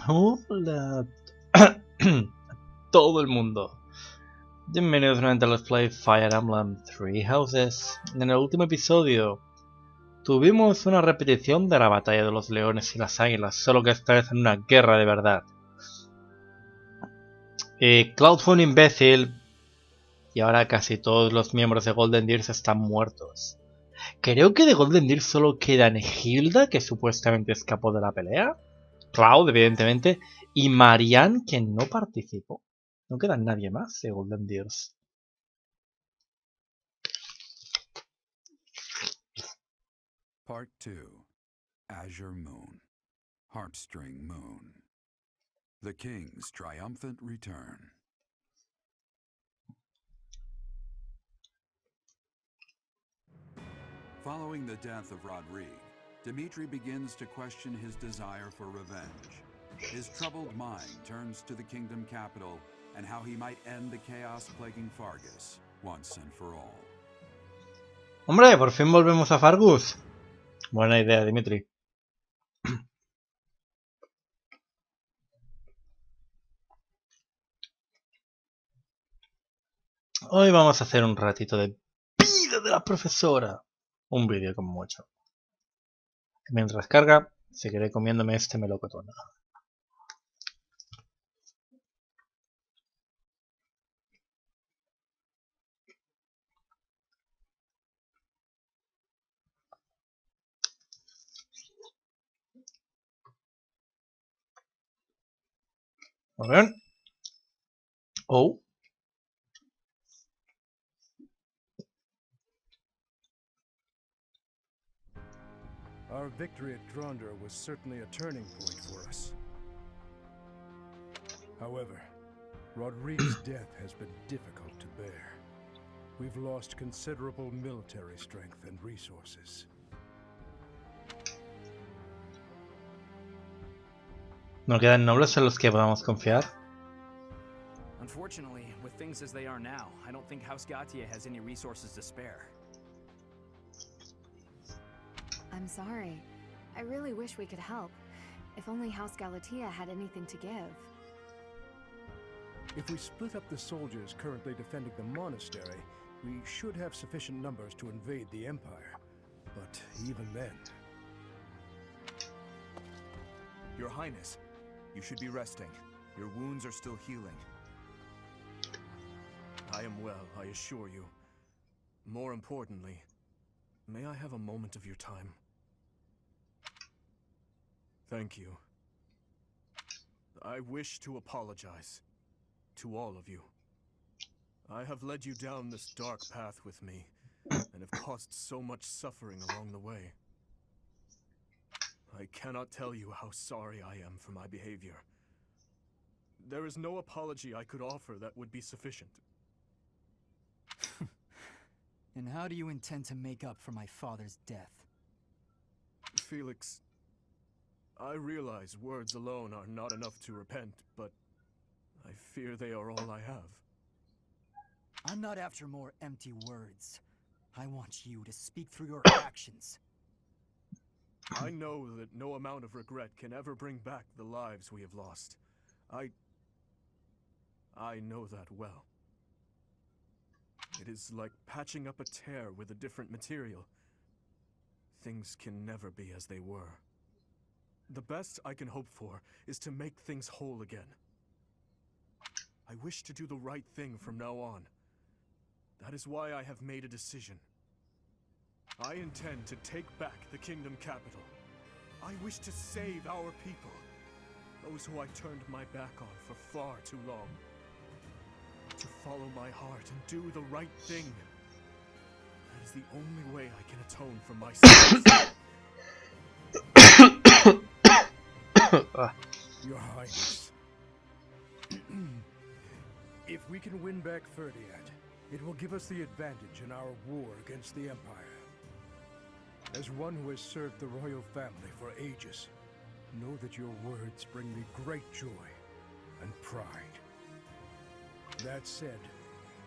Hola a todo el mundo. Bienvenidos nuevamente a Let's Play Fire Emblem Three Houses. En el último episodio tuvimos una repetición de la batalla de los leones y las águilas, solo que esta vez en una guerra de verdad. Cloud fue un imbécil y ahora casi todos los miembros de Golden Deer están muertos. Creo que de Golden Deer solo quedan Hilda, que supuestamente escapó de la pelea, Cloud, evidentemente, y Marianne, que no participó. No queda nadie más de Golden Deers. Part 2. Azure Moon. Harpstring Moon. The King's Triumphant Return. Following the death of Rodrigue, Dimitri begins to question his desire for revenge. His troubled mind turns to the kingdom capital and how he might end the chaos plaguing Fargus once and for all. Hombre, por fin volvemos a Fargus. Buena idea, Dimitri. Hoy vamos a hacer un ratito de vida de la profesora. Un vídeo como mucho. Mientras carga, seguiré comiéndome este melocotón. Muy bien. Oh. Our victory at Drondor was certainly a turning point for us. However, Rodrigue's death has been difficult to bear. We've lost considerable military strength and resources. ¿No quedan nobles en los que podamos confiar? Unfortunately, with things as they are now, I don't think House Gautier has any resources to spare. I'm sorry. I really wish we could help. If only House Galatea had anything to give. If we split up the soldiers currently defending the monastery, we should have sufficient numbers to invade the Empire. But even then... Your Highness, you should be resting. Your wounds are still healing. I am well, I assure you. More importantly, may I have a moment of your time? Thank you. I wish to apologize to all of you. I have led you down this dark path with me, and have caused so much suffering along the way. I cannot tell you how sorry I am for my behavior. There is no apology I could offer that would be sufficient. And how do you intend to make up for my father's death? Felix, I realize words alone are not enough to repent, but I fear they are all I have. I'm not after more empty words. I want you to speak through your actions. I know that no amount of regret can ever bring back the lives we have lost. I know that well. It is like patching up a tear with a different material. Things can never be as they were. The best I can hope for is to make things whole again. I wish to do the right thing from now on. That is why I have made a decision. I intend to take back the kingdom capital. I wish to save our people, those who I turned my back on for far too long. To follow my heart and do the right thing. That is the only way I can atone for my sins. Your Highness. If we can win back Ferdiad, it will give us the advantage in our war against the Empire. As one who has served the royal family for ages, know that your words bring me great joy and pride. That said,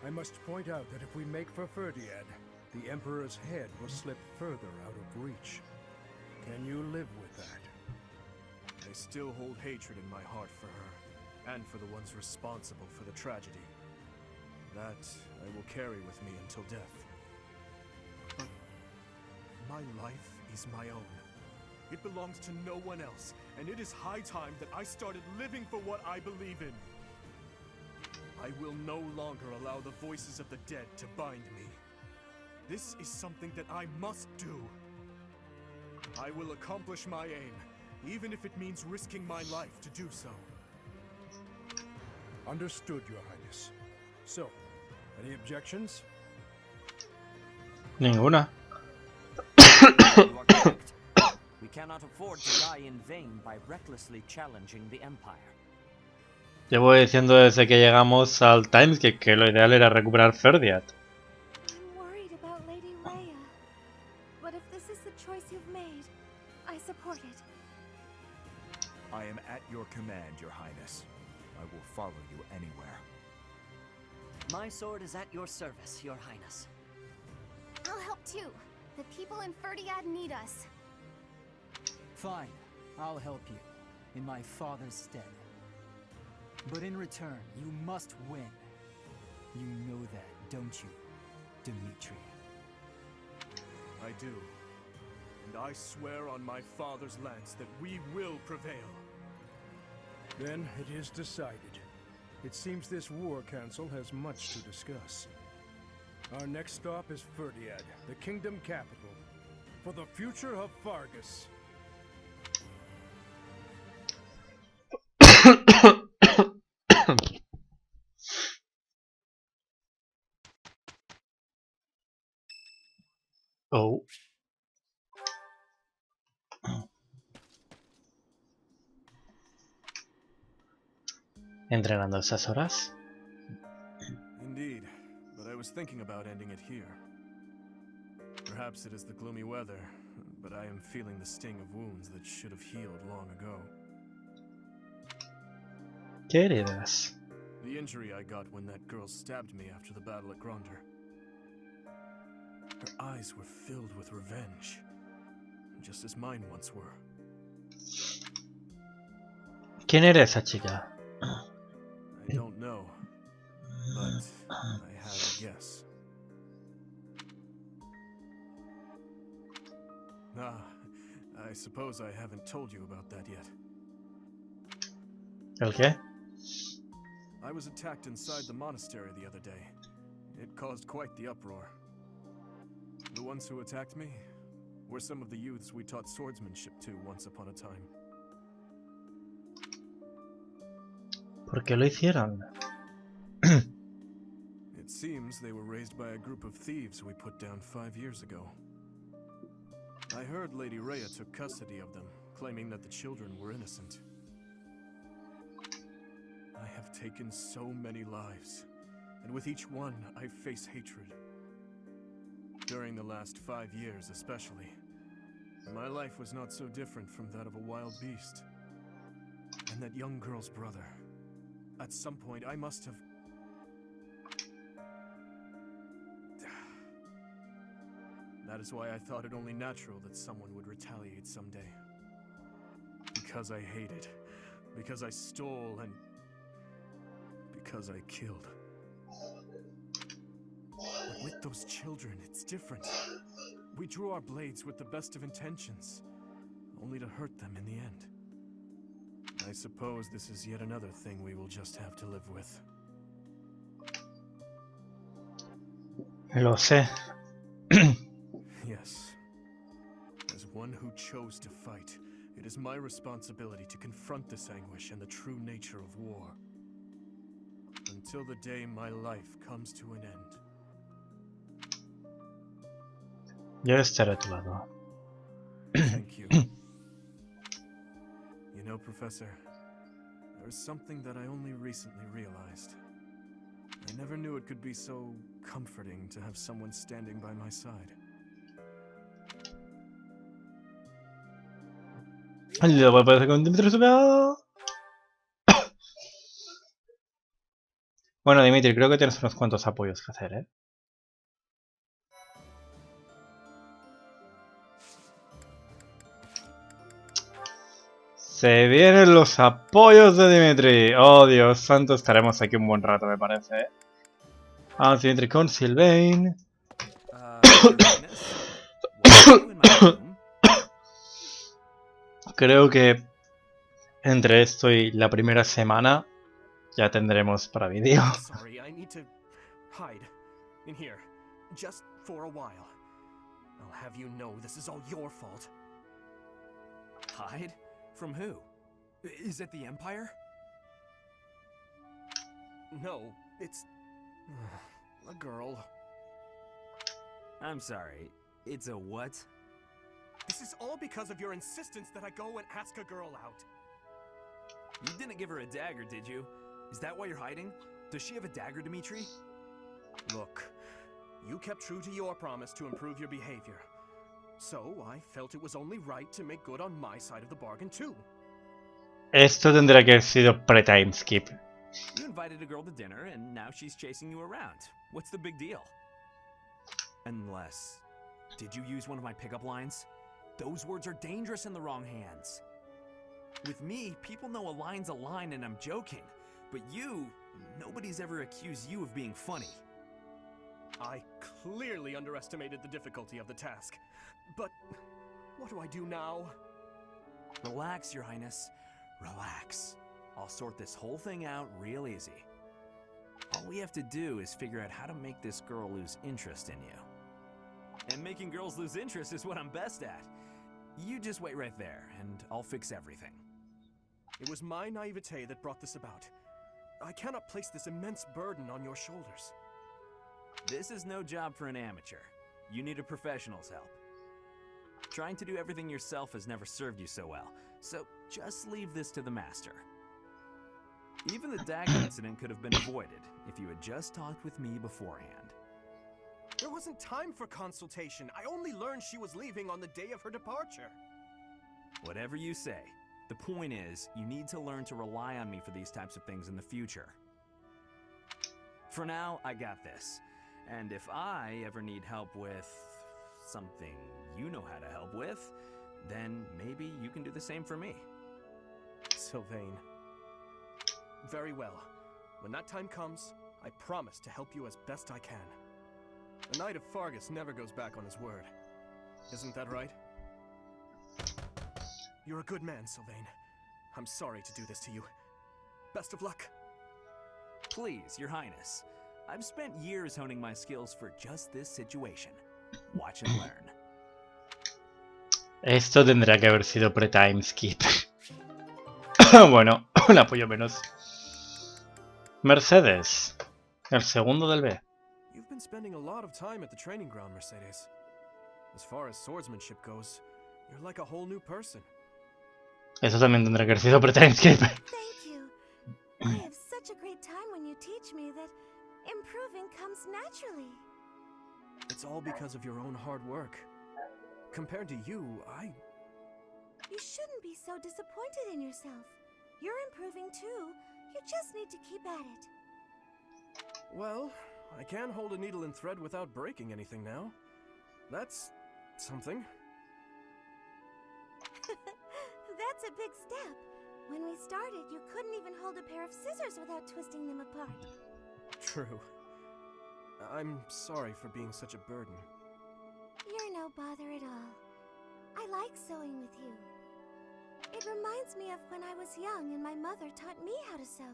I must point out that if we make for Ferdiad, the Emperor's head will slip further out of reach. Can you live with that? I still hold hatred in my heart for her, and for the ones responsible for the tragedy. That I will carry with me until death. But my life is my own. It belongs to no one else, and it is high time that I started living for what I believe in. I will no longer allow the voices of the dead to bind me. This is something that I must do. I will accomplish my aim, even if it means risking my life to do so. Understood, Your Highness. So, any objections? Ninguna. You are correct. We cannot afford to die in vain by recklessly challenging the Empire. Llevo diciendo desde que llegamos al Timeskip que lo ideal era recuperar Ferdiat. I'm worried about Lady Rhea. But if this is the choice you've made, I support it. I am at your command, Your Highness. I will follow you anywhere. My sword is at your service, Your Highness. I'll help too. The people in Ferdiad need us. Fine, I'll help you, in my father's stead. But in return, you must win. You know that, don't you, Dimitri? I do. And I swear on my father's lance that we will prevail. Then it is decided. It seems this war council has much to discuss. Our next stop is Ferdiad, the kingdom capital, for the future of Fargus. Oh. ¿Entrenando esas horas? Indeed, but I was thinking about ending it here. Perhaps it is the gloomy weather, but I am feeling the sting of wounds that should have healed long ago. ¿Qué heridas? The injury I got when that girl stabbed me after the battle at Gronder. Her eyes were filled with revenge, just as mine once were. ¿Quién era esa chica? I don't know, but I have a guess. I suppose I haven't told you about that yet. ¿El qué? I was attacked inside the monastery the other day. It caused quite the uproar. The ones who attacked me were some of the youths we taught swordsmanship to once upon a time. ¿Por qué lo hicieron? It seems they were raised by a group of thieves we put down 5 years ago. I heard Lady Rhea took custody of them, claiming that the children were innocent. I have taken so many lives, and with each one I face hatred. During the last 5 years especially, my life was not so different from that of a wild beast. And that young girl's brother. At some point I must have... That is why I thought it only natural that someone would retaliate someday. Because I hated, because I stole, and because I killed. But with those children, it's different. We drew our blades with the best of intentions, only to hurt them in the end. I suppose this is yet another thing we will just have to live with. Lo sé. Yes. As one who chose to fight, it is my responsibility to confront this anguish and the true nature of war. Until the day my life comes to an end. Yo estaré a tu lado. Thank you. You know, Professor, there's something that I only recently realized. I never knew it could be so comforting to have someone standing by my side. Luego aparece con Dimitri subió. Bueno, Dimitri, creo que tienes unos cuantos apoyos que hacer, ¿eh? Se vienen los apoyos de Dimitri. Oh, Dios santo, estaremos aquí un buen rato, me parece, ¿eh? Vamos, Dimitri con Sylvain. Your Highness, what are you in my room? Creo que entre esto y la primera semana ya tendremos para vídeo. Sorry, I need to hide in here just for a while. I'll have you know this is all your fault. Hide? From who? Is it the Empire? No, it's a girl. I'm sorry, it's a what? This is all because of your insistence that I go and ask a girl out. You didn't give her a dagger, did you? Is that why you're hiding? Does she have a dagger, Dimitri? Look, you kept true to your promise to improve your behavior. So I felt it was only right to make good on my side of the bargain too. Esto tendrá que haber sido pre-time skip. You invited a girl to dinner, and now she's chasing you around. What's the big deal? Unless... Did you use one of my pickup lines? Those words are dangerous in the wrong hands. With me, people know a line's a line and I'm joking. But you... Nobody's ever accused you of being funny. I clearly underestimated the difficulty of the task. But what do I do now? Relax, Your Highness. Relax. I'll sort this whole thing out real easy. All we have to do is figure out how to make this girl lose interest in you. And making girls lose interest is what I'm best at. You just wait right there, and I'll fix everything. It was my naivete that brought this about. I cannot place this immense burden on your shoulders. This is no job for an amateur. You need a professional's help. Trying to do everything yourself has never served you so well, so just leave this to the master. Even the dagger incident could have been avoided if you had just talked with me beforehand. There wasn't time for consultation. I only learned she was leaving on the day of her departure. Whatever you say. The point is, you need to learn to rely on me for these types of things in the future. For now, I got this. And if I ever need help with something you know how to help with, then maybe you can do the same for me. Sylvain. Very well. When that time comes, I promise to help you as best I can. The Knight of Fargus never goes back on his word. Isn't that right? You're a good man, Sylvain. I'm sorry to do this to you. Best of luck. Please, Your Highness. I've spent years honing my skills for just this situation. Watch and learn. Esto tendrá que haber sido pre-time skip. Bueno, un apoyo menos. Mercedes, el segundo del B. You've been spending a lot of time at the training ground, Mercedes. As far as swordsmanship goes, you're like a whole new person. Eso también tendrá que haber sido pre-time skip. Thank you. I have such a great time when you teach me that improving comes naturally. It's all because of your own hard work. Compared to you, You shouldn't be so disappointed in yourself. You're improving too. You just need to keep at it. Well, I can hold a needle and thread without breaking anything now. That's something. That's a big step. When we started, you couldn't even hold a pair of scissors without twisting them apart. True. I'm sorry for being such a burden. You're no bother at all. I like sewing with you. It reminds me of when I was young and my mother taught me how to sew.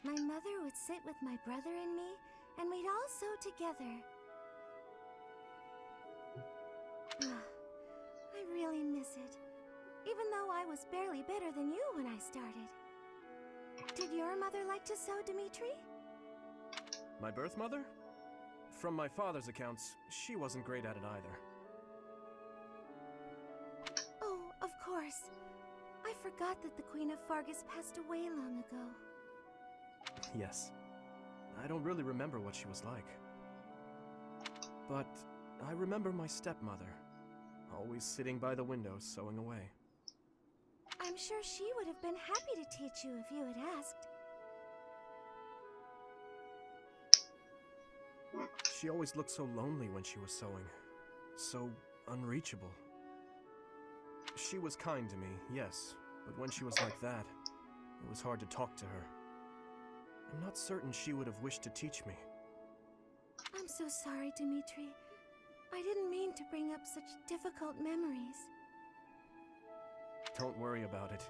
My mother would sit with my brother and me, and we'd all sew together. I really miss it, even though I was barely better than you when I started. Did your mother like to sew, Dimitri? My birth mother? From my father's accounts, she wasn't great at it either. Oh, of course. I forgot that the Queen of Fargus passed away long ago. Yes. I don't really remember what she was like. But I remember my stepmother, always sitting by the window sewing away. I'm sure she would have been happy to teach you if you had asked. She always looked so lonely when she was sewing. So unreachable. She was kind to me, yes, but when she was like that, it was hard to talk to her. I'm not certain she would have wished to teach me. I'm so sorry, Dimitri. I didn't mean to bring up such difficult memories. Don't worry about it.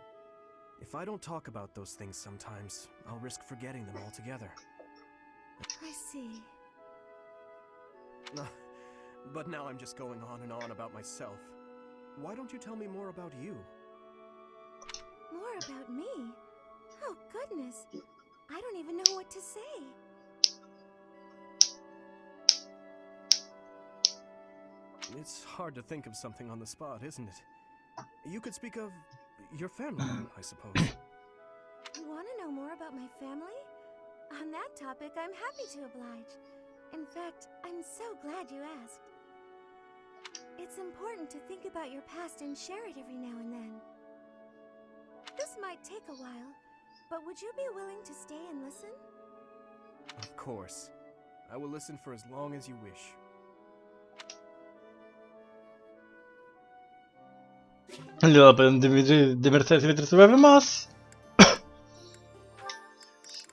If I don't talk about those things sometimes, I'll risk forgetting them altogether. I see. But now I'm just going on and on about myself. Why don't you tell me more about you? More about me? Oh, goodness. I don't even know what to say. It's hard to think of something on the spot, isn't it? You could speak of your family, I suppose. You want to know more about my family? On that topic, I'm happy to oblige. In fact, I'm so glad you asked. It's important to think about your past and share it every now and then. This might take a while, but would you be willing to stay and listen? Of course. I will listen for as long as you wish. Luego pueden de Mercedes y mientras subir más.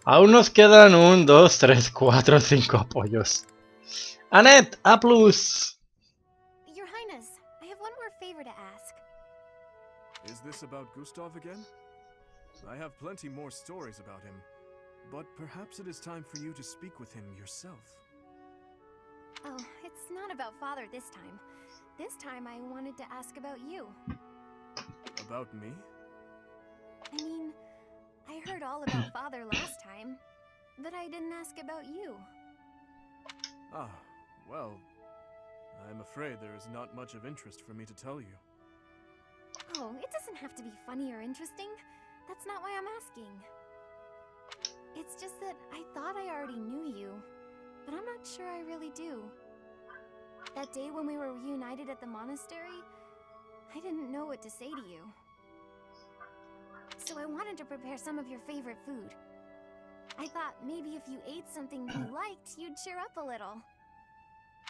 Aún nos quedan 1, 2, 3, 4, 5 apoyos. Annette, A+. Your Highness, I have one more favor to ask. Is this about Gustav again? I have plenty more stories about him, but perhaps it is time for you to speak with him yourself. Oh, it's not about Father this time. This time I wanted to ask about you. About me? I mean, I heard all about Father last time, but I didn't ask about you. Ah, well, I'm afraid there is not much of interest for me to tell you. Oh, it doesn't have to be funny or interesting. That's not why I'm asking. It's just that I thought I already knew you, but I'm not sure I really do. That day when we were reunited at the monastery, I didn't know what to say to you. So I wanted to prepare some of your favorite food. I thought maybe if you ate something that you liked, you'd cheer up a little.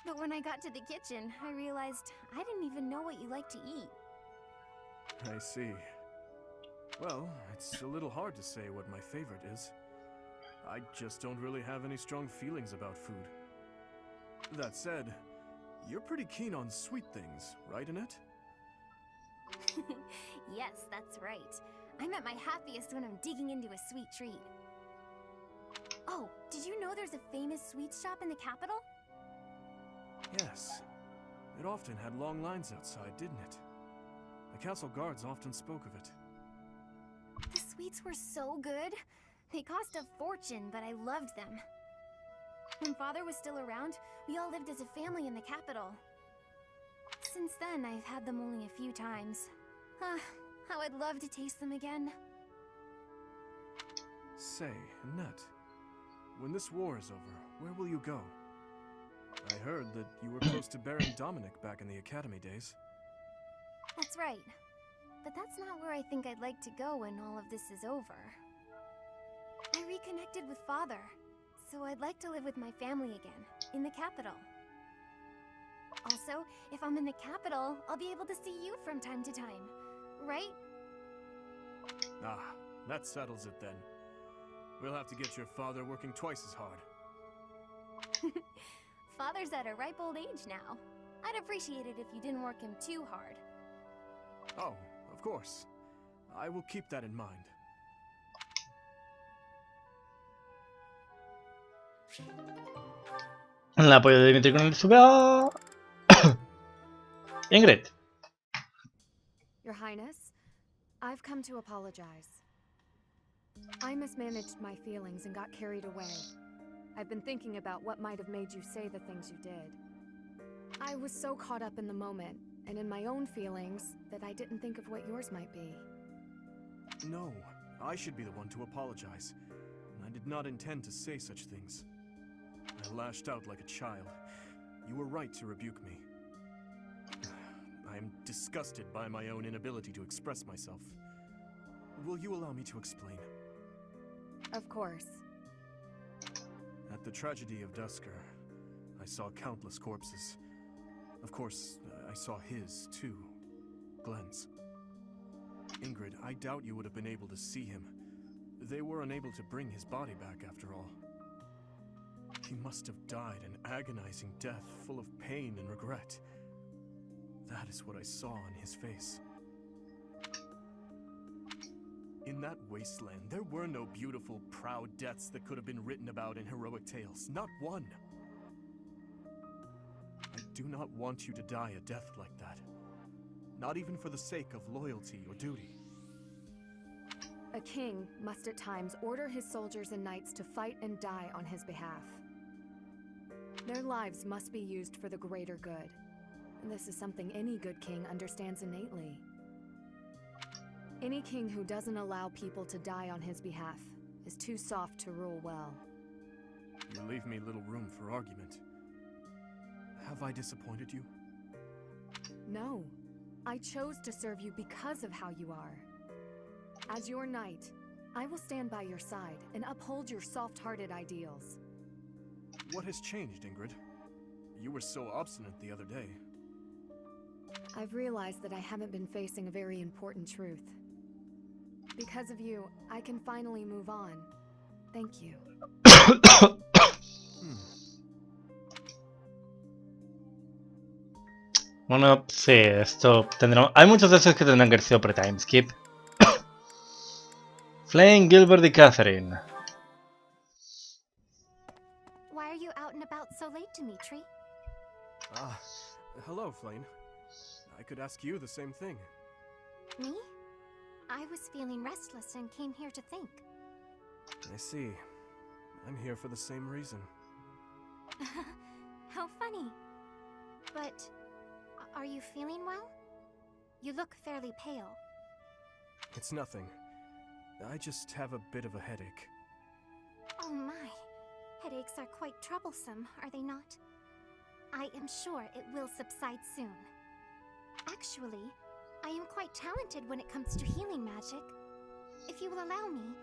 But when I got to the kitchen, I realized I didn't even know what you like to eat. I see. Well, it's a little hard to say what my favorite is. I just don't really have any strong feelings about food. That said, you're pretty keen on sweet things, right, Annette? Yes, that's right. I'm at my happiest when I'm digging into a sweet treat. Oh, did you know there's a famous sweet shop in the capital? Yes. It often had long lines outside, didn't it? The castle guards often spoke of it. The sweets were so good. They cost a fortune, but I loved them. When Father was still around, we all lived as a family in the capital. Since then, I've had them only a few times. How I'd love to taste them again. Say, Annette, when this war is over, where will you go? I heard that you were close to Baron Dominic back in the academy days. That's right. But that's not where I think I'd like to go when all of this is over. I reconnected with Father, so I'd like to live with my family again, in the capital. Also, if I'm in the capital, I'll be able to see you from time to time, right? Ah, that settles it then. We'll have to get your father working twice as hard. Father's at a ripe old age now. I'd appreciate it if you didn't work him too hard. Oh, of course. I will keep that in mind. El apoyo de Dimitri con el sube. Ingrid. Your Highness, I've come to apologize. I mismanaged my feelings and got carried away. I've been thinking about what might have made you say the things you did. I was so caught up in the moment, and in my own feelings, that I didn't think of what yours might be. No, I should be the one to apologize. I did not intend to say such things. I lashed out like a child. You were right to rebuke me. I am disgusted by my own inability to express myself. Will you allow me to explain? Of course. At the tragedy of Dusker, I saw countless corpses. Of course, I saw his, too. Glenn's. Ingrid, I doubt you would have been able to see him. They were unable to bring his body back after all. He must have died an agonizing death, full of pain and regret. That is what I saw on his face. In that wasteland, there were no beautiful, proud deaths that could have been written about in heroic tales. Not one. I do not want you to die a death like that. Not even for the sake of loyalty or duty. A king must at times order his soldiers and knights to fight and die on his behalf. Their lives must be used for the greater good. And this is something any good king understands innately. Any king who doesn't allow people to die on his behalf is too soft to rule well. You leave me little room for argument. Have I disappointed you? No. I chose to serve you because of how you are. As your knight, I will stand by your side and uphold your soft-hearted ideals. What has changed, Ingrid? You were so obstinate the other day. I've realized that I haven't been facing a very important truth. Because of you, I can finally move on. Thank you. Bueno, sí, esto tendrá... Hay muchos de esos que tendrán que haber sido pre-timeskip. Flame, Gilbert y Catherine. Why are you out and about so late, Dimitri? Hello, Flame. I could ask you the same thing. Me? I was feeling restless and came here to think. I see. I'm here for the same reason. How funny. But, are you feeling well? You look fairly pale. It's nothing. I just have a bit of a headache. Oh my. Headaches are quite troublesome, are they not? I am sure it will subside soon. Actually, I am quite talented when it comes to healing magic. If you will allow me,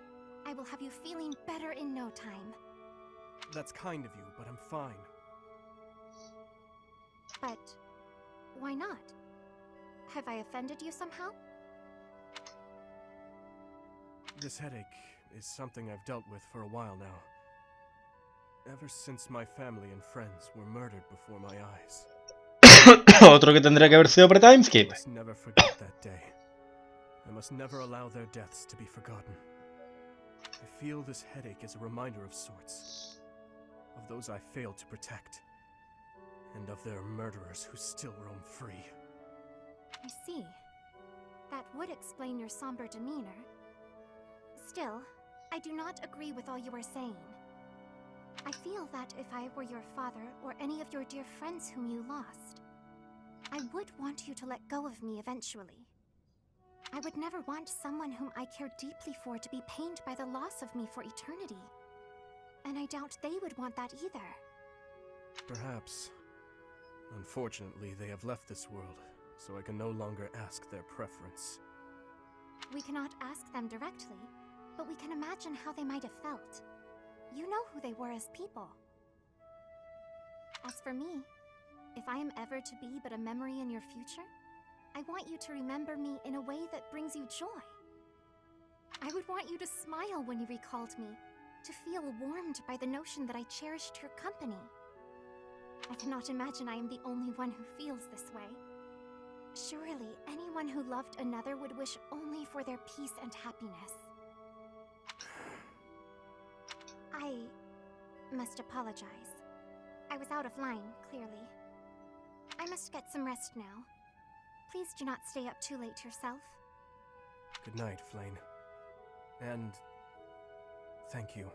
I will have you feeling better in no time. That's kind of you, but I'm fine. But why not? Have I offended you somehow? This headache is something I've dealt with for a while now. Ever since my family and friends were murdered before my eyes. Otro que tendría que haber sido pre-timeskip. I must never forget that day. I must never allow their deaths to be forgotten. I feel this headache as a reminder of sorts. Of those I failed to protect. And of their murderers who still roam free. I see. That would explain your somber demeanor. Still, I do not agree with all you are saying. I feel that if I were your father or any of your dear friends whom you lost, I would want you to let go of me eventually. I would never want someone whom I care deeply for to be pained by the loss of me for eternity. And I doubt they would want that either. Perhaps. Unfortunately, they have left this world, so I can no longer ask their preference. We cannot ask them directly, but we can imagine how they might have felt. You know who they were as people. As for me, if I am ever to be but a memory in your future, I want you to remember me in a way that brings you joy. I would want you to smile when you recalled me, to feel warmed by the notion that I cherished your company. I cannot imagine I am the only one who feels this way. Surely, anyone who loved another would wish only for their peace and happiness. I must apologize. I was out of line, clearly. I must get some rest now. Please do not stay up too late yourself. Good night, Flame. And thank you.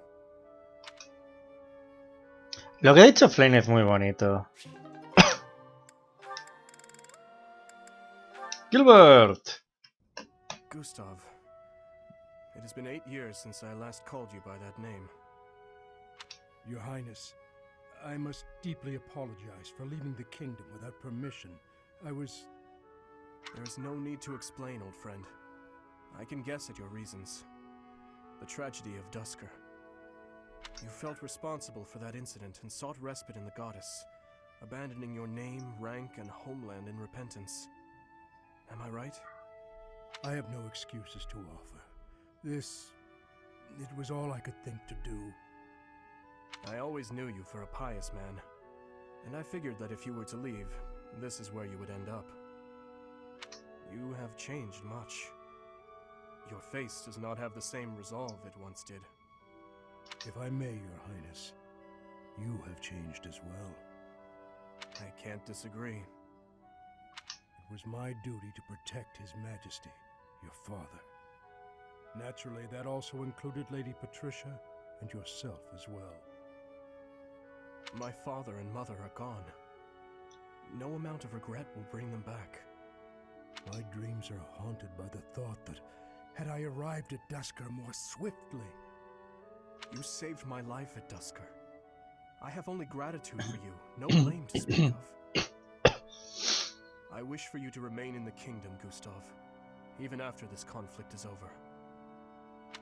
Lo que ha dicho Flame es muy bonito. Gilbert! Gustav, it has been 8 years since I last called you by that name. Your Highness, I must deeply apologize for leaving the kingdom without permission. There is no need to explain, old friend. I can guess at your reasons. The tragedy of Dusker. You felt responsible for that incident and sought respite in the goddess, abandoning your name, rank, and homeland in repentance. Am I right? I have no excuses to offer. It was all I could think to do. I always knew you for a pious man, and I figured that if you were to leave, this is where you would end up. You have changed much. Your face does not have the same resolve it once did. If I may, Your Highness, you have changed as well. I can't disagree. It was my duty to protect His Majesty, your father. Naturally, that also included Lady Patricia and yourself as well. My father and mother are gone. No amount of regret will bring them back. My dreams are haunted by the thought that, had I arrived at Duscur more swiftly... You saved my life at Duscur. I have only gratitude for you, no blame to speak of. I wish for you to remain in the kingdom, Gustav, even after this conflict is over.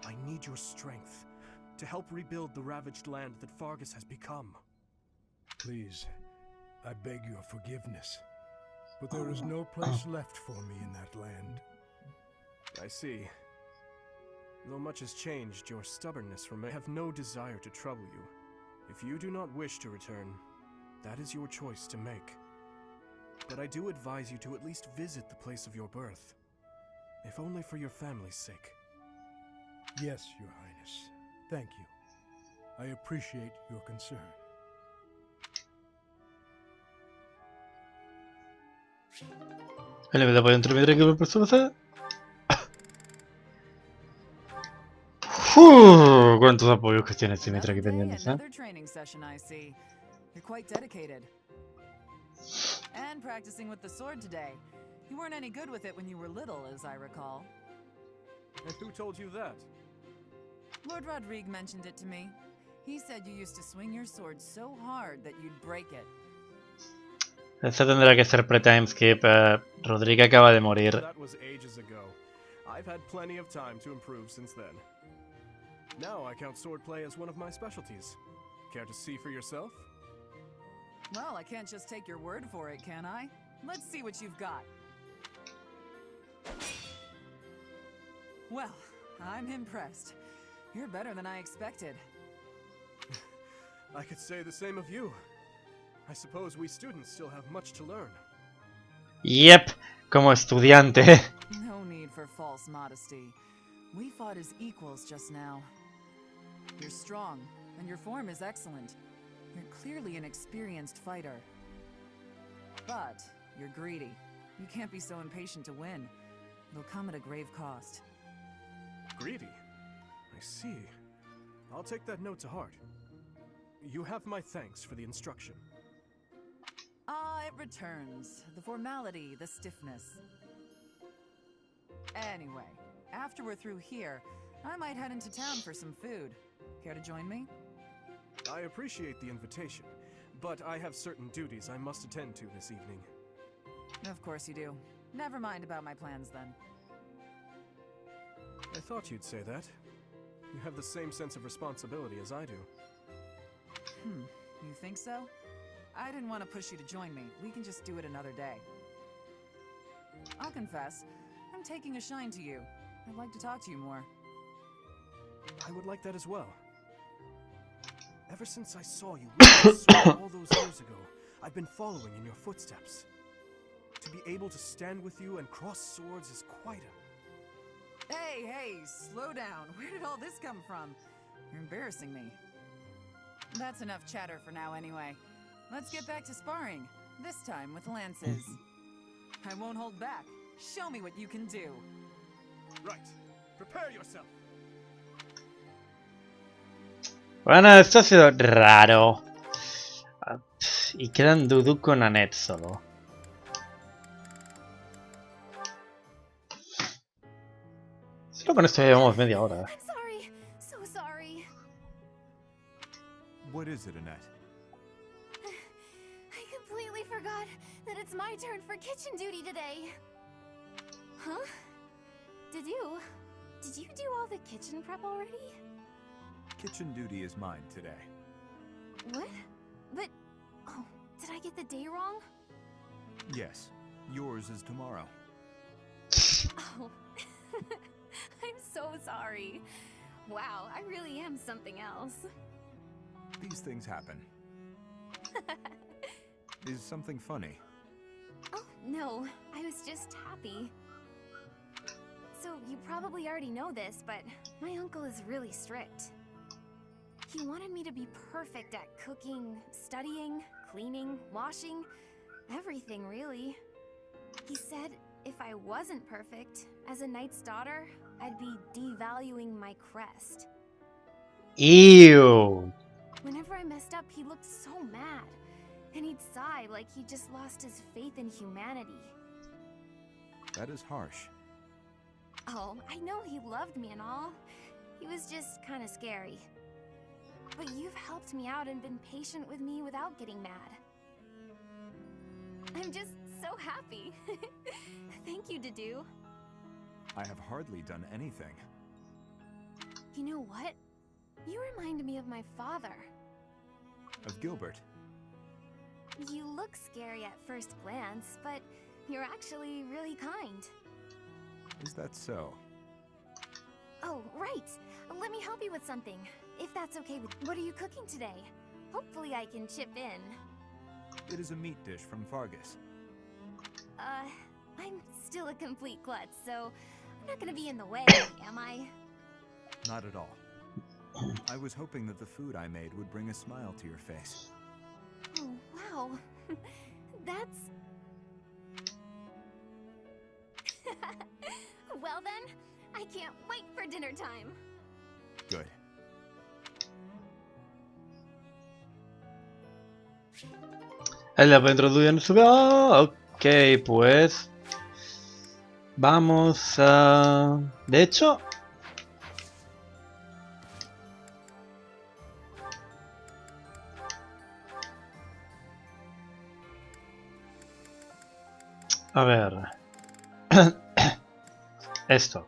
I need your strength to help rebuild the ravaged land that Fargus has become. Please, I beg your forgiveness, but there is no place left for me in that land. I see. Though much has changed, your stubbornness remains. I have no desire to trouble you. If you do not wish to return, that is your choice to make. But I do advise you to at least visit the place of your birth, if only for your family's sake. Yes, Your Highness. Thank you. I appreciate your concern. ¿Le da para interrumpir aquí por persona? ¿Cuántos apoyos que tiene Symmetra aquí pendientes, eh? Another training session, I see. You're quite dedicated. And practicing with the sword today. You weren't any good with it when you were little, as I recall. And who told you that? Lord Rodrigue mentioned it to me. He said you used to swing your sword so hard that you'd break it. Esta tendrá que ser pre-time skip. Rodrigue acaba de morir. That was ages ago. I've had plenty of time to improve since then. Now I count swordplay as one of my specialties. Care to see for yourself? Well, I can't just take your word for it, can I? Let's see what you've got. Well, I'm impressed. You're better than I expected. I could say the same of you. I suppose we students still have much to learn. Yep, como estudiante. No need for false modesty. We fought as equals just now. You're strong, and your form is excellent. You're clearly an experienced fighter. But you're greedy. You can't be so impatient to win. It'll come at a grave cost. Greedy? I see. I'll take that note to heart. You have my thanks for the instruction. Ah, it returns. The formality, the stiffness. Anyway, after we're through here, I might head into town for some food. Care to join me? I appreciate the invitation, but I have certain duties I must attend to this evening. Of course you do. Never mind about my plans then. I thought you'd say that. You have the same sense of responsibility as I do. You think so? I didn't want to push you to join me. We can just do it another day. I'll confess, I'm taking a shine to you. I'd like to talk to you more. I would like that as well. Ever since I saw you with the sword all those years ago, I've been following in your footsteps. To be able to stand with you and cross swords is quite a... Hey, slow down. Where did all this come from? You're embarrassing me. That's enough chatter for now anyway. Let's get back to sparring, this time with lances. I won't hold back. Show me what you can do. Right. Prepare yourself. Bueno, esto ha sido raro. Y quedan Dudu con Annette solo. Solo con esto llevamos media hora. I'm sorry. So sorry. What is it, Annette? I completely forgot that it's my turn for kitchen duty today. Huh? Did you do all the kitchen prep already? Kitchen duty is mine today. What? But, oh, did I get the day wrong? Yes, yours is tomorrow. Oh, I'm so sorry. Wow, I really am something else. These things happen. Is something funny? Oh, no. I was just happy. So, you probably already know this, but my uncle is really strict. He wanted me to be perfect at cooking, studying, cleaning, washing, everything really. He said if I wasn't perfect, as a knight's daughter, I'd be devaluing my crest. Ew. Whenever I messed up, he looked so mad. And he'd sigh like he just lost his faith in humanity. That is harsh. Oh, I know he loved me and all. He was just kind of scary. But you've helped me out and been patient with me without getting mad. I'm just so happy. Thank you, Dedu. I have hardly done anything. You know what? You remind me of my father. Of Gilbert. You look scary at first glance, but you're actually really kind. Is that so? Oh, right. Let me help you with something, if that's okay with you. What are you cooking today? Hopefully I can chip in. It is a meat dish from Fargus. I'm still a complete klutz, so I'm not gonna be in the way, am I? Not at all. I was hoping that the food I made would bring a smile to your face. Oh, wow. That's... Well then, I can't wait for dinner time. Good. El introducción sube. Ah, ok, pues. Vamos a. De hecho. A ver. Esto.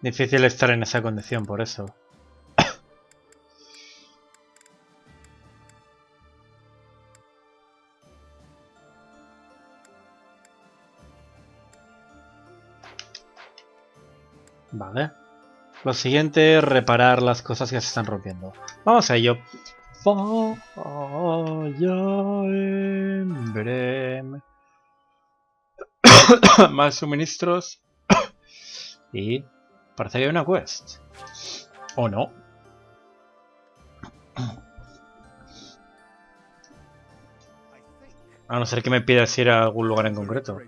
Difícil estar en esa condición, por eso. Vale. Lo siguiente es reparar las cosas que se están rompiendo. Vamos a ello. Emblem. Más suministros. Y parece que hay una quest. ¿O no? A no ser que me pidas ir a algún lugar en concreto.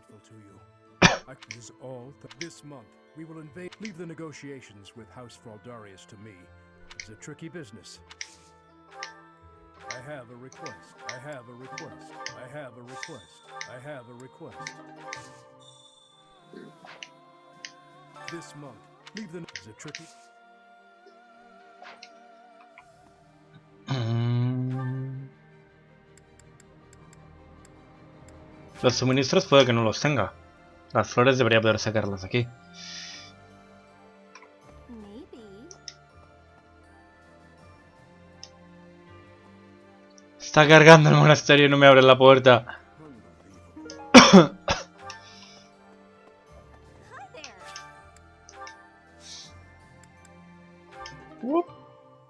We will leave the negotiations with House Fraldarius to me. It's a tricky business. I have a request. I have a request. I have a request. I have a request. This month, leave the... Is it tricky? Los suministros puede que no los tenga. Las flores debería poder sacarlas aquí. Está cargando el monasterio y no me abre la puerta.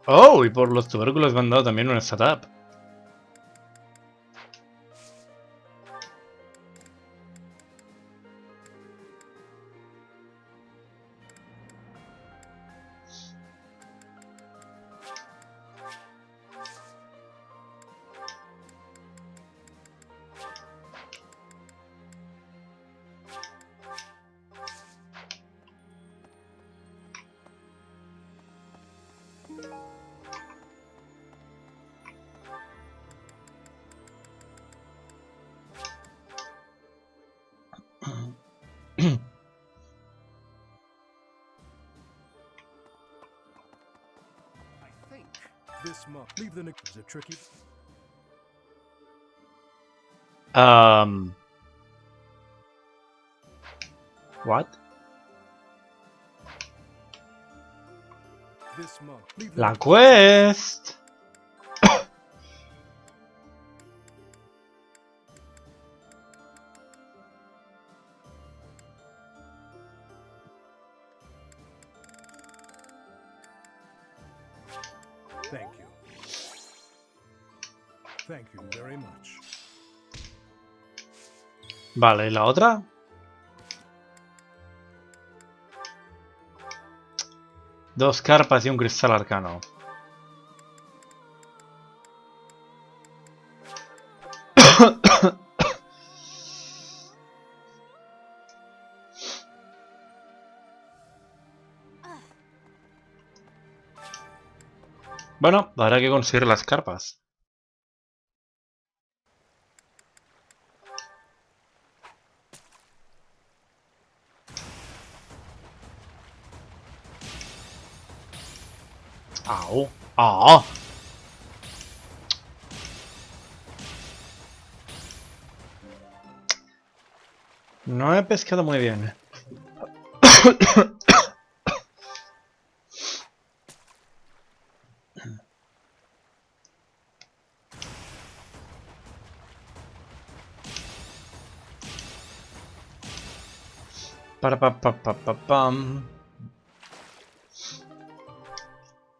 Oh, y por los tubérculos me han dado también una startup. monk. Leave the is it tricky? What? This monk. Leave the La quest. Thank you. Thank you very much. Vale, ¿y la otra? Dos carpas y un cristal arcano. Bueno, habrá que conseguir las carpas. ¡Au! ¡Ah! No he pescado muy bien. Pam.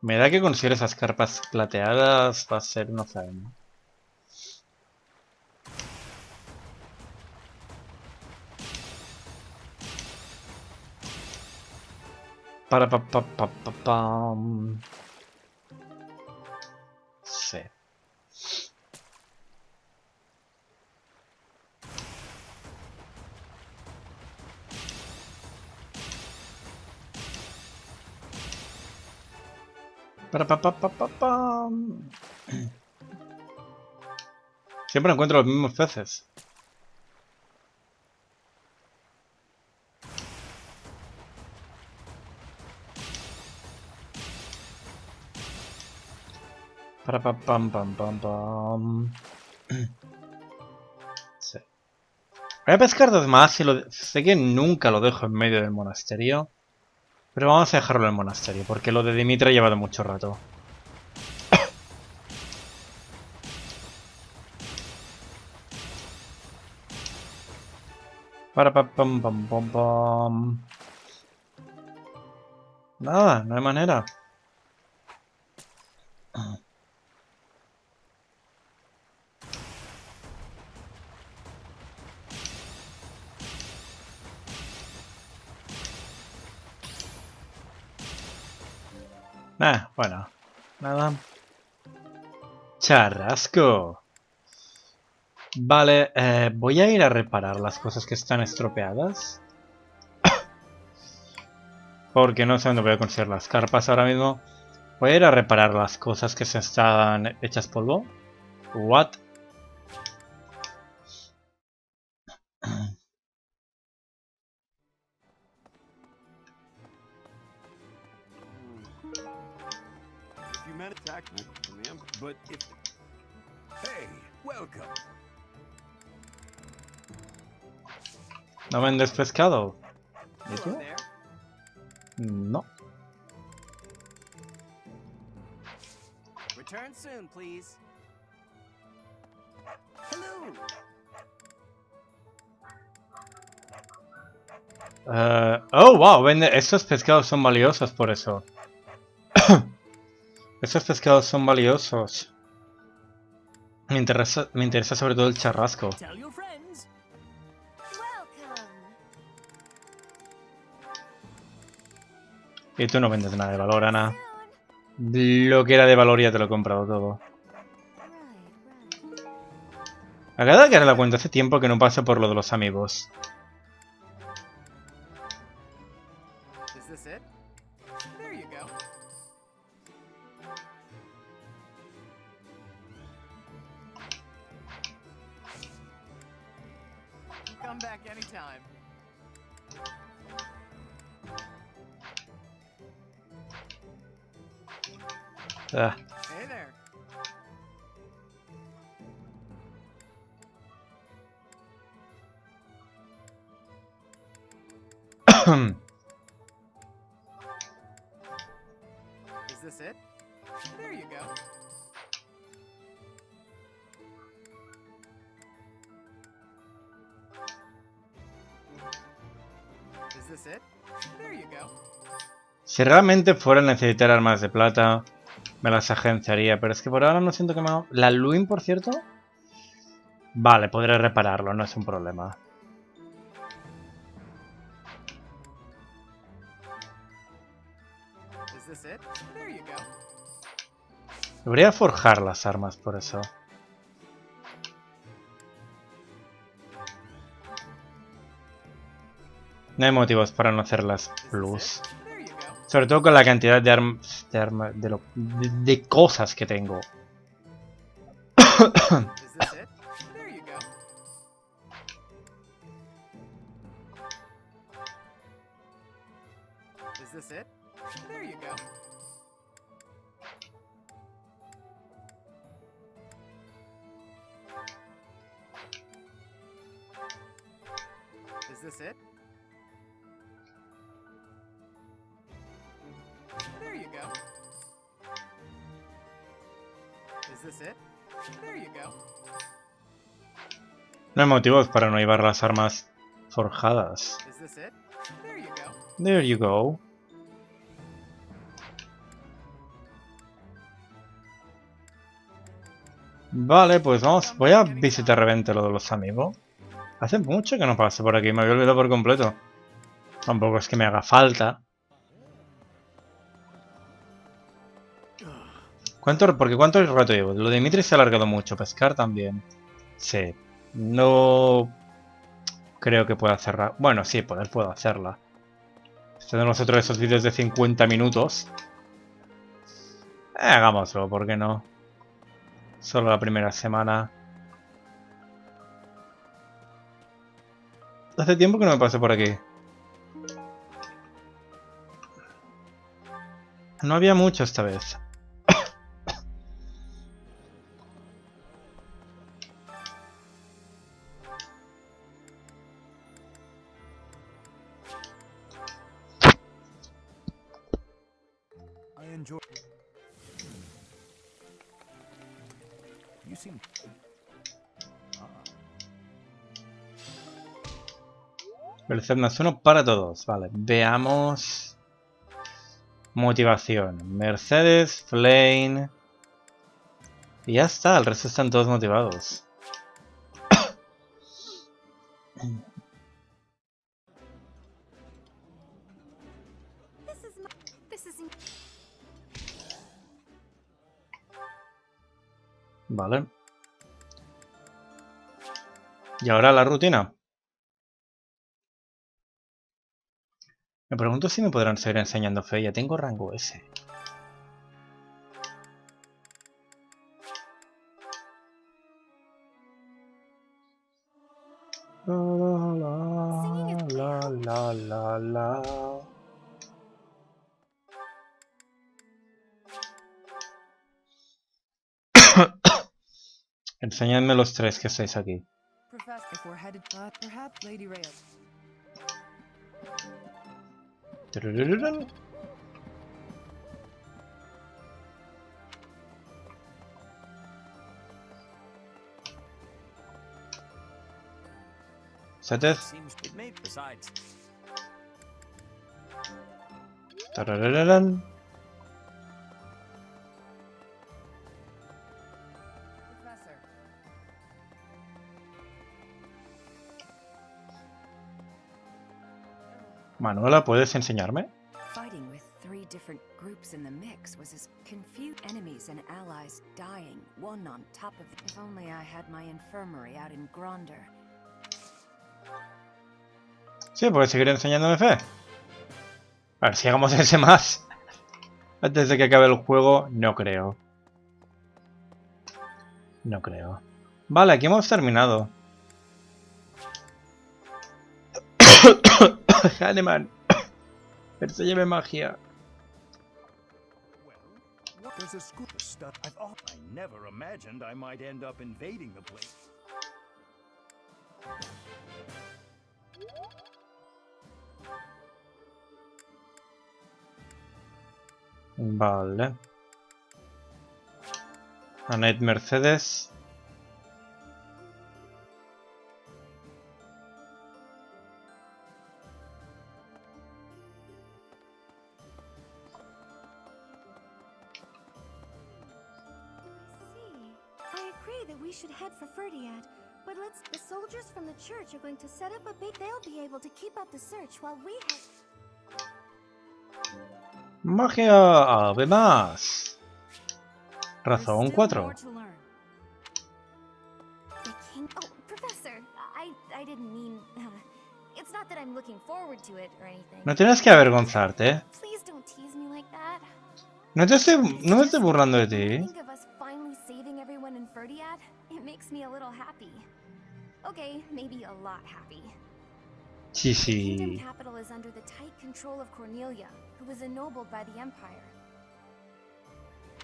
Me da que conseguir esas carpas plateadas va a ser una faena. Pam. Sí. Pam. Siempre encuentro los mismos peces. Pam. Sí. Voy a pescar dos más y sé que nunca lo dejo en medio del monasterio. Pero vamos a dejarlo en el monasterio, porque lo de Dimitra ha llevado mucho rato. Pam. Nada, no hay manera. Bueno, nada. Charrasco. Vale, voy a ir a reparar las cosas que están estropeadas. Porque no sé dónde voy a conseguir las carpas ahora mismo. Voy a ir a reparar las cosas que se están hechas polvo. What? Hey, welcome. ¿No vendes pescado? ¿Y tú? Hello there. No. Return soon, please. Hello. Oh, wow, vende. Estos pescados son valiosos por eso. Estos pescados son valiosos. Me interesa sobre todo el charrasco. Tell your friends. Welcome. Y tú no vendes nada de valor, Ana. Lo que era de valor ya te lo he comprado todo. Acabo de caer en la cuenta hace tiempo que no paso por lo de los amigos. Is this it? There you go. Come back anytime. Ah, Hey there. Is this it? There you go. Is this it? There you go. Si realmente fuera a necesitar armas de plata, me las agenciaría, pero es que por ahora no siento que me... ¿La Luin, por cierto? Vale, podré repararlo, no es un problema. Is this it? There you go. Debería forjar las armas por eso. No hay motivos para no hacerlas plus. Sobre todo con la cantidad de armas... de cosas que tengo. Is this it? There you go. Is this it? There you go. Is this it? There you go. Is this it? There you go. No hay motivos para no llevar las armas forjadas. Is this it? There you go. There you go. Vale, pues vamos. Voy a visitar Revente lo de los amigos. Hace mucho que no paso por aquí, me había olvidado por completo. Tampoco es que me haga falta. ¿Cuánto rato llevo? Lo de Dimitri se ha alargado mucho. Pescar también. Sí. No creo que pueda hacerla. Bueno, sí, puedo hacerla. Tenemos otro de esos vídeos de 50 minutos. Hagámoslo, ¿por qué no? Solo la primera semana. Hace tiempo que no me paso por aquí. No había mucho esta vez. I enjoy. You seem. Velocidad más 1 para todos. Vale, veamos. Motivación. Mercedes, Flame. Y ya está, el resto están todos motivados. Vale. Y ahora la rutina. Me pregunto si me podrán seguir enseñando fe. Ya tengo rango S. La. Enseñadme los tres que estáis aquí. Professor, if we're headed, perhaps Lady Rhea. Tururururun. Setez. Seems it may besides. Tararararán. Professor. Manuela, ¿puedes enseñarme? Fighting with 3 different groups in the mix was as confused enemies and allies dying, one on top of it. If only I had my infirmary out in Gronder. Sí, puedes seguir enseñándome fe. A ver si hagamos ese más. Antes de que acabe el juego, no creo. No creo. Vale, aquí hemos terminado. Hanneman. Enséñame magia. There's a school of stuff I never imagined I might end up invading the place. Vale. Annette Mercedes. We should head for Ferdiad, but the soldiers from the church are going to set up a big. They'll be able to keep up the search while we head. Magia, además. Razón 4. The king. Oh, Professor, I didn't mean. It's not that I'm looking forward to it or anything. No tienes que avergonzarte. Please don't tease me like that. No me estoy burlando de ti. Think of us finally saving everyone in Ferdiad. It makes me a little happy. Okay, maybe a lot happy. Sí, The kingdom sí. capital is under the tight control of Cornelia, who was ennobled by the Empire.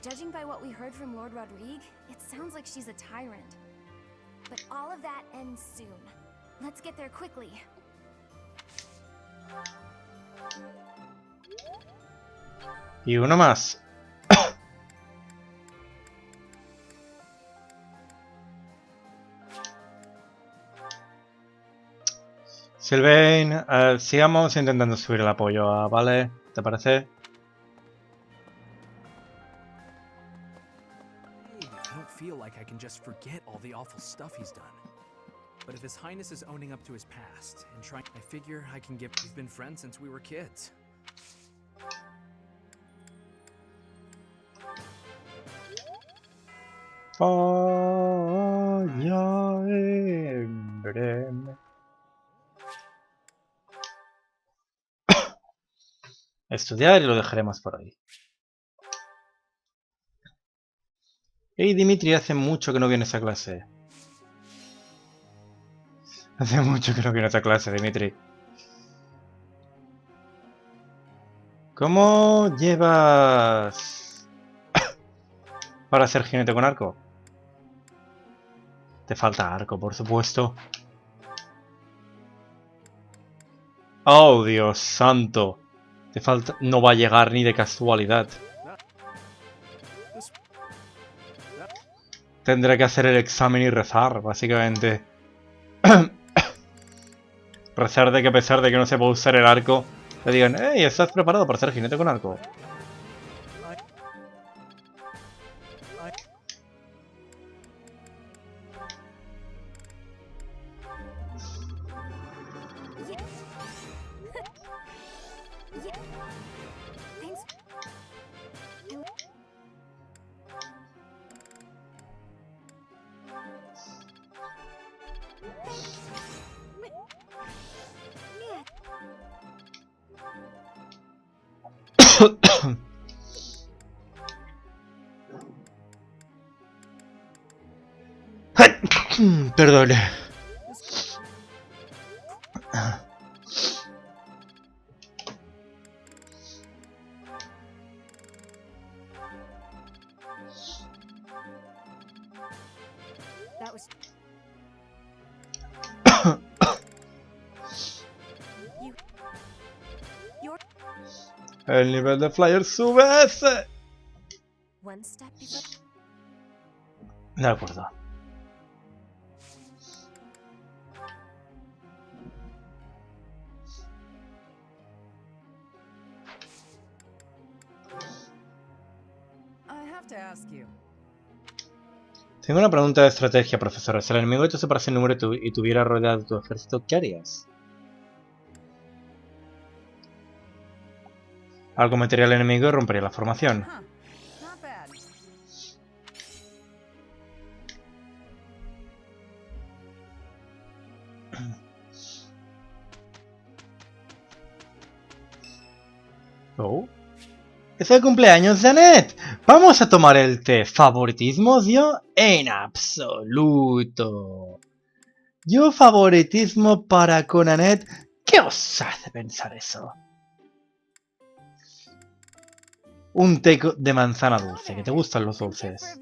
Judging by what we heard from Lord Rodrigue, it sounds like she's a tyrant. But all of that ends soon. Let's get there quickly. Y uno más. Sylvain, sigamos intentando subir el apoyo, ¿vale? ¿Te parece? I don't feel like I can just forget all the awful stuff he's done. But if His Highness is owning up to his past and trying, I figure I can give. We've been friends since we were kids. Emblem. Estudiar y lo dejaremos por ahí. Hey Dimitri, hace mucho que no vienes a clase. Hace mucho que no vienes a clase, Dimitri. ¿Cómo llevas para ser jinete con arco? Te falta arco, por supuesto. Oh, Dios santo. Te falta... No va a llegar ni de casualidad. Tendré que hacer el examen y rezar, básicamente. Rezar de que a pesar de que no se puede usar el arco, le digan, hey, ¿estás preparado para ser jinete con arco? Perdón. El nivel de flyer sube ese. De acuerdo. Tengo una pregunta de estrategia, profesora. Si el enemigo te separase el número y tuviera rodeado tu ejército, ¿qué harías? Algo metería al enemigo y rompería la formación. Oh. ¡Es el cumpleaños de Annette! ¡Vamos a tomar el té! ¿Favoritismo, yo? En absoluto. ¿Yo favoritismo para con Annette? ¿Qué os hace pensar eso? Un té de manzana dulce, que te gustan los dulces.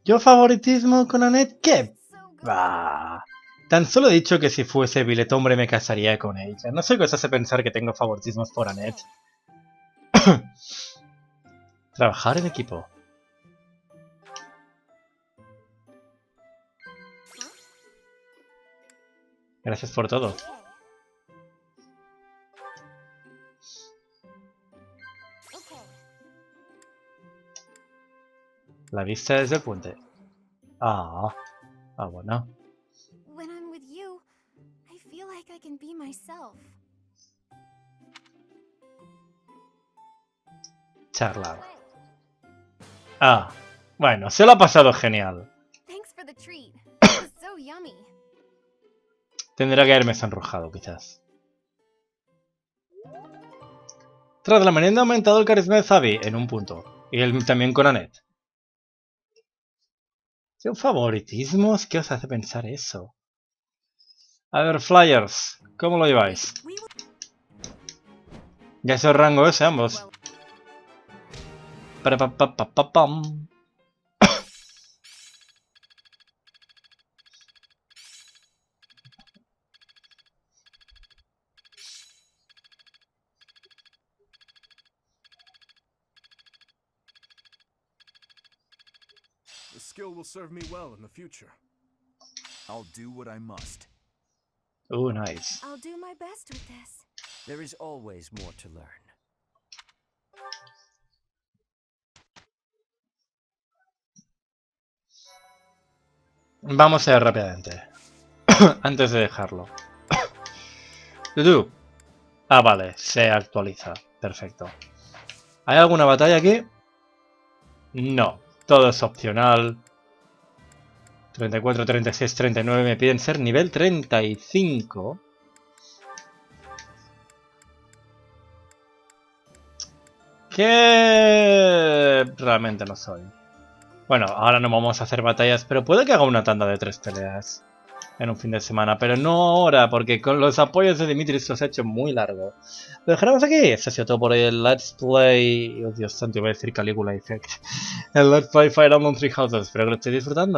¿Yo favoritismo con Annette? ¿Qué Bah. Tan solo he dicho que si fuese Billet hombre me casaría con ella. No sé qué os hace pensar que tengo favoritismos por Annette. Trabajar en equipo. Gracias por todo. La vista desde el puente. Ah, bueno. When I'm with you, I feel like I can be myself. Charlar. Ah, bueno, se lo ha pasado genial. Thanks for the treat. It was so yummy. Tendrá que haberme sonrojado, quizás. Tras la merienda ha aumentado el carisma de Zabi en un punto. Y él también con Annette. ¿Son favoritismos? ¿Qué os hace pensar eso? A ver, Flyers, ¿cómo lo lleváis? Ya es el rango ese, ambos. Pam. The skill will serve me well in the future. I'll do what I must. Oh, nice. I'll do my best with this. There is always more to learn. Vamos a ir rápidamente. Antes de dejarlo. Dudu. Ah, vale, se actualiza. Perfecto. ¿Hay alguna batalla aquí? No, todo es opcional. 34, 36, 39 me piden ser nivel 35. Que realmente no soy. Bueno, ahora no vamos a hacer batallas, pero puede que haga una tanda de 3 peleas en un fin de semana, pero no ahora, porque con los apoyos de Dimitri se os ha hecho muy largo. Lo dejaremos aquí. Esto ha sido todo por el Let's Play. Oh, Dios santo, iba a decir Caligula Effect. El Let's Play Fire Emblem Three Houses. Espero que lo estéis disfrutando.